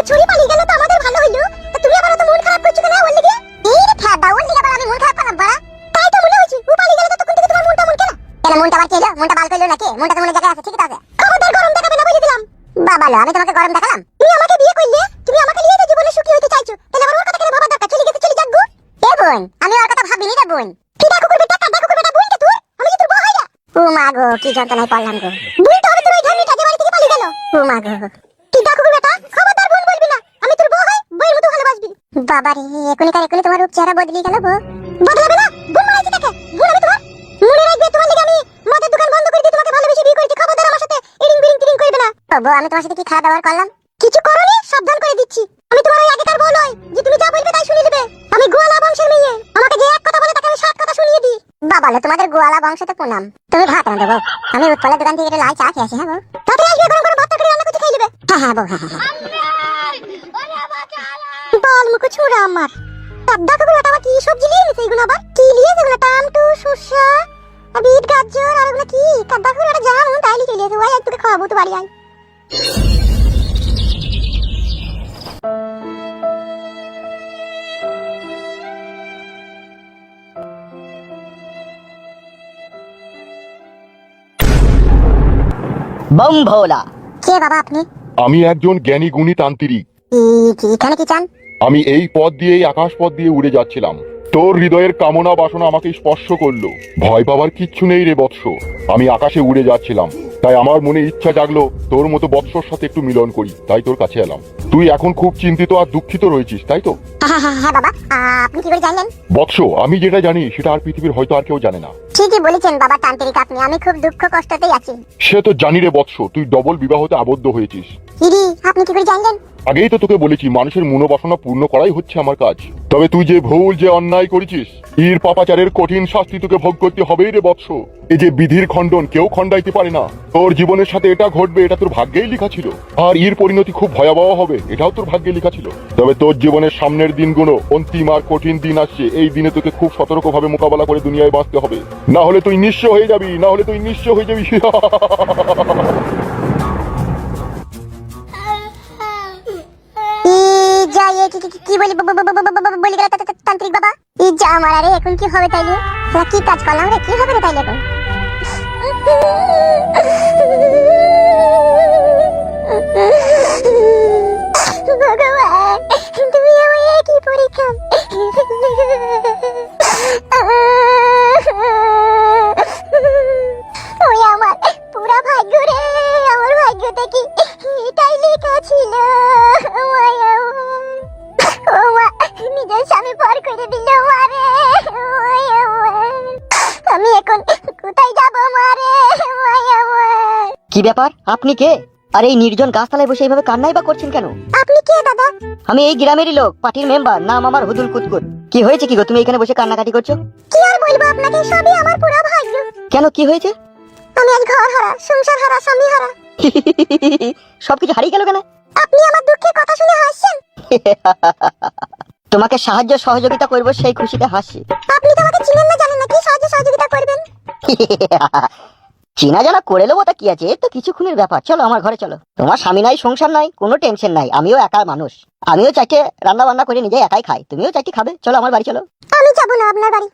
ছড়ি পালিয়ে গেল তো আমাদের ভালো হইলো। তা তুমি আবার তো মন খারাপ করছো কেন ওর লাগি? এই রে ফাদা ওর লাগি আবার আমি মন খারাপ করলাম বাড়া। তাই তো মনে হচ্ছে ও পালিয়ে গেল তো তখন থেকে তোমার মনটা মন কেন? কেন মনটা আবার কেলো? মনটা বাল কইলো নাকি? মনটা তো মনে জায়গায় আছে ঠিকই আছে। খবরদার গরম দেখাবে না বুঝে দিলাম। বাবা লো আমি তোমাকে গরম দেখালাম? তুমি আমাকে বিয়ে করলে, তুমি আমাকে নিয়ে তো জীবনে সুখী হতে চাইছো। তাহলে আবার ওর কথা কেন ভাবা দরকার? চলে গেছে চলে যাক গো। এ বোন আমি ওর কথা ভাবিনি রে বোন। কিডা কুকুর বেটা কাডা কুকুর বেটা বোন কে তোর? আমি কি তোর বউ হইরা? ও মা গো কি যন্ত্রণায় পড়লাম গো। বুই তো হবে তোর ওই ধামিটা যে বাড়ি থেকে পালিয়ে গেল। ও মা গো কিডা কুকুর বেটা খবরদার বোন বলবি না। আমি তোর বউ হই বউয়ের মতো ভালোবাসবি। বাবা রে এখনই তোমার রূপ চেহারা বদলে গেল গো। বদলাবে না বোন মারাইছি কাকে? বোন আমি তোমার মনে রাখবে তোমার লাগি আমি মদের দোকান বন্ধ করে দিয়ে তোমাকে ভালোবেসে বিয়ে করেছি। খবরদার আমার সাথে ইরিং বিরিং টিরিং করবে না। বউ আমি তোমার সাথে কি খারাপ ব্যবহার করলাম? কিছু করনি সাবধান করে দিচ্ছি। আমি তোমার ওই আগেকার বউ নই যে তুমি যা বলবে তাই শুনে নেবে। আমি গোয়ালা বংশের মেয়ে। আমাকে যে এক কথা বলে তাকে আমি 7 কথা শুনিয়ে দিই। বাবা লো তোমাদের গোয়ালা বংশতে প্রণাম। তুমি ভাত রাঁধো বউ। আমি উৎপলের দোকান থেকে লাল চা খেয়ে আসি। হ্যাঁ বউ তাড়াতাড়ি আসবে গরম গরম ভাত তরকারি রান্না করে খেয়ে নেবে। হ্যাঁ হ্যাঁ বউ হ্যাঁ। বল মুখ ছুড়া আমার কাদ্দা কুকুর আবার কি সবজি নিয়ে এসেছে এগুলো? আবার কি নিয়ে এগুলো? টমেটো শসা বিট গাজর আর এগুলো কি? কাদ্দা কুকুর একটা জানো তাইলে চলে এসে ওই তোকে খাওয়াবো তো বাড়ি আয়। बम भोला কে বাবা আপনি? আমি একজন জ্ঞানী গুণী তান্ত্রিক। এখানে কি চান? আমি এই পথ দিয়ে এই আকাশ পথ দিয়ে উড়ে যাচ্ছিলাম। তোর হৃদয়ের কামনা বাসনা আমাকে স্পর্শ করলো। ভয় পাওয়ার কিচ্ছু নেই রে বৎস। আমি আকাশে উড়ে যাচ্ছিলাম, তাই আমার মনে ইচ্ছা জাগলো তোর মতো বৎসর সাথে একটু মিলন করি, তাই তোর কাছে এলাম। তুই এখন খুব চিন্তিত আর দুঃখিত রয়েছিস তাই তো? হ্যাঁ বাবা আপনি কি করে জানলেন? বৎস আমি যেটা জানি সেটা আর পৃথিবীর হয়তো আর কেউ জানে না। ঠিকই বলেছেন বাবা তান্ত্রিক আপনি। আমি খুব দুঃখ কষ্টতেই আছি। সে তো জানি রে বৎস, তুই ডবল বিবাহতে আবদ্ধ হয়েছিস। ইরি আপনি কি করে জানলেন? আগেই তো তোকে বলেছি মানুষের মনোবাসনা পূর্ণ করাই হচ্ছে আমার কাজ। তবে তুই যে ভুল যে অন্যায় করেছিস এর পাপাচারের কঠিন শাস্তি তোকে ভোগ করতে হবেই রে বৎস। এই যে বিধির খণ্ডন কেউ খণ্ডাইতে পারে না। তোর জীবনের সাথে এটা ঘটবে এটা তোর ভাগ্যেই লেখা ছিল। আর এর পরিণতি খুব ভয়াবহ হবে এটাও তোর ভাগ্যে লেখা ছিল। তবে তোর জীবনের সামনের দিনগুলো অন্তিম আর কঠিন দিন আসছে। এই দিনে তোকে খুব সতর্কভাবে মোকাবেলা করে দুনিয়ায় বাঁচতে হবে, না হলে তুই নিঃস্ব হয়ে যাবি। কি বলি বলি গেল তান্ত্রিক বাবা? এই যা আমার আরে এখন কি হবে তাইলে? কি কাজ করলাম রে? কি হবে রে তাইলে এখন? ভগবান তুমি আমায় কি পরীক্ষা? ওই আমার পুরা ভাগ্য রে। আমার ভাগ্যটা কি এটাই লেখা ছিল? নিজের স্বামী পর করে দিল মারে। আমি এখন কোথায় যাবো মারে? কি ব্যাপার? আপনি কে? আর এই নির্জন গাছতলায় বসে এইভাবে কান্নাই বা করছেন কেন? আপনি কে দাদা? আমি এই গ্রামেরই লোক, পার্টির মেম্বার, নাম আমার হুদুল কুতকুত। কি হয়েছে কি গো, তুমি এখানে বসে কান্নাকাটি করছো? কি আর বলবো আপনাকে, সবই আমার পুরা ভাগ্য। কেন কি হয়েছে? আমি আজ ঘর হারা, সংসার হারা, স্বামী হারা। সবকিছু হারিয়ে গেল কেন? আপনি আমার দুঃখের কথা শুনে হাসছেন। তোমাকে সাহায্য সহযোগিতা করব সেই খুশিতে হাসি। আপনি তো আমাকে চিনেন না জানেন না, কি সাহায্য সহযোগিতা করবেন? চিনা জানা করে নেবো তা কি আছে, তো কিছুক্ষণের ব্যাপার। চলো আমার ঘরে চলো। তোমার স্বামী নাই, সংসার নাই, কোনো টেনশন নাই। আমিও একা মানুষ, আমিও চাইতে রান্না বান্না করে নিজে একাই খাই। তুমিও চাইতে খাবে, চলো আমার বাড়ি চলো। আমি যাবো না আপনার বাড়ি।